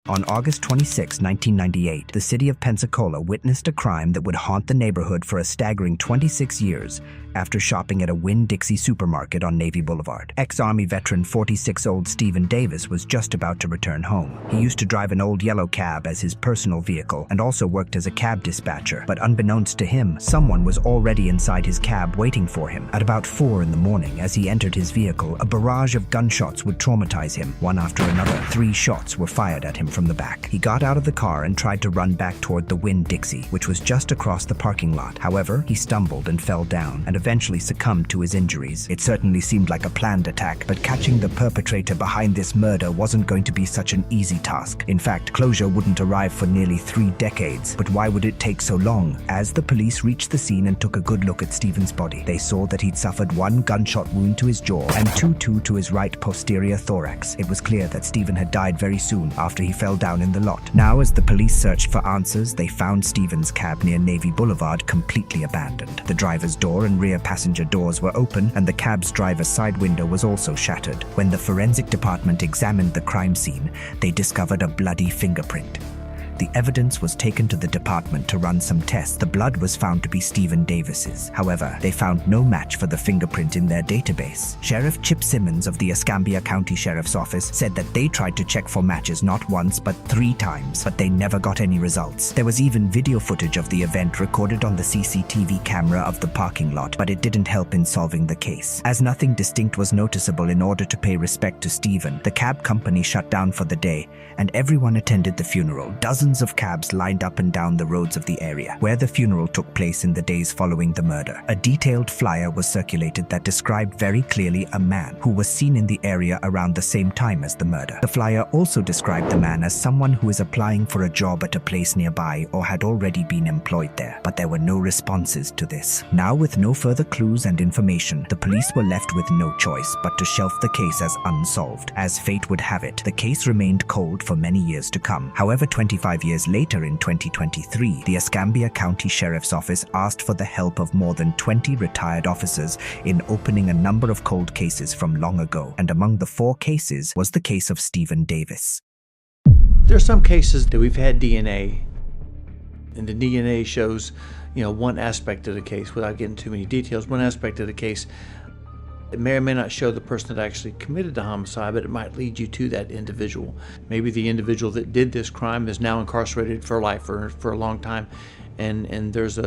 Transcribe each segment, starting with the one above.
On August 26, 1998, the city of Pensacola witnessed a crime that would haunt the neighborhood for a staggering 26 years after shopping at a Winn-Dixie supermarket on Navy Boulevard. Ex-Army veteran 46-year-old Stephen Davis was just about to return home. He used to drive an old yellow cab as his personal vehicle and also worked as a cab dispatcher, but unbeknownst to him, someone was already inside his cab waiting for him. At about 4 in the morning, as he entered his vehicle, a barrage of gunshots would traumatize him. One after another, 3 shots were fired at him from the back. He got out of the car and tried to run back toward the Winn-Dixie, which was just across the parking lot. However, he stumbled and fell down and eventually succumbed to his injuries. It certainly seemed like a planned attack, but catching the perpetrator behind this murder wasn't going to be such an easy task. In fact, closure wouldn't arrive for nearly 3 decades. But why would it take so long? As the police reached the scene and took a good look at Stephen's body, they saw that he'd suffered 1 gunshot wound to his jaw and 2 to his right posterior thorax. It was clear that Stephen had died very soon after he fell down in the lot. Now, as the police searched for answers, they found Stephen's cab near Navy Boulevard completely abandoned. The driver's door and rear passenger doors were open, and the cab's driver's side window was also shattered. When the forensic department examined the crime scene, they discovered a bloody fingerprint. The evidence was taken to the department to run some tests. The blood was found to be Stephen Davis's. However, they found no match for the fingerprint in their database. Sheriff Chip Simmons of the Escambia County Sheriff's Office said that they tried to check for matches not once but 3 times, but they never got any results. There was even video footage of the event recorded on the CCTV camera of the parking lot, but it didn't help in solving the case. As nothing distinct was noticeable, in order to pay respect to Stephen, the cab company shut down for the day, and everyone attended the funeral. Dozens of cabs lined up and down the roads of the area where the funeral took place in the days following the murder. A detailed flyer was circulated that described very clearly a man who was seen in the area around the same time as the murder. The flyer also described the man as someone who is applying for a job at a place nearby or had already been employed there, but there were no responses to this. Now, with no further clues and information, the police were left with no choice but to shelf the case as unsolved. As fate would have it, the case remained cold for many years to come. However, 25 years later, in 2023, the Escambia County Sheriff's Office asked for the help of more than 20 retired officers in opening a number of cold cases from long ago, and among the 4 cases was the case of Stephen Davis. There are some cases that we've had DNA, and the DNA shows, one aspect of the case, without getting too many details, one aspect of the case. It may or may not show the person that actually committed the homicide, but it might lead you to that individual. Maybe the individual that did this crime is now incarcerated for life or for a long time, and there's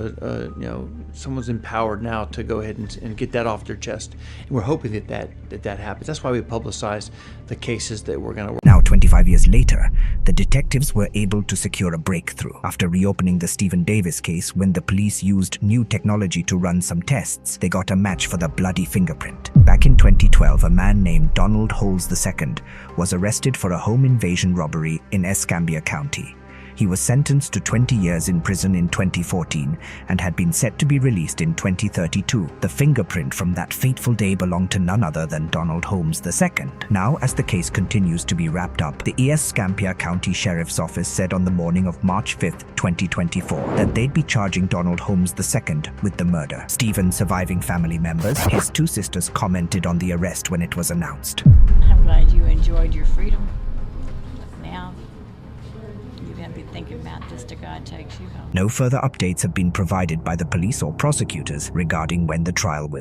someone's empowered now to go ahead and get that off their chest. And we're hoping that happens. That's why we publicize the cases that we're going to work. Now, 25 years later, the detectives were able to secure a breakthrough. After reopening the Stephen Davis case, when the police used new technology to run some tests, they got a match for the bloody fingerprint. Back in 2012, a man named Donald Holes II was arrested for a home invasion robbery in Escambia County. He was sentenced to 20 years in prison in 2014 and had been set to be released in 2032. The fingerprint from that fateful day belonged to none other than Donald Holmes II. Now, as the case continues to be wrapped up, the Escambia County Sheriff's Office said on the morning of March 5th, 2024, that they'd be charging Donald Holmes II with the murder. Stephen's surviving family members, his 2 sisters, commented on the arrest when it was announced. I'm glad you enjoyed your freedom. Now, you're going to be thinking about this till God takes you home. No further updates have been provided by the police or prosecutors regarding when the trial will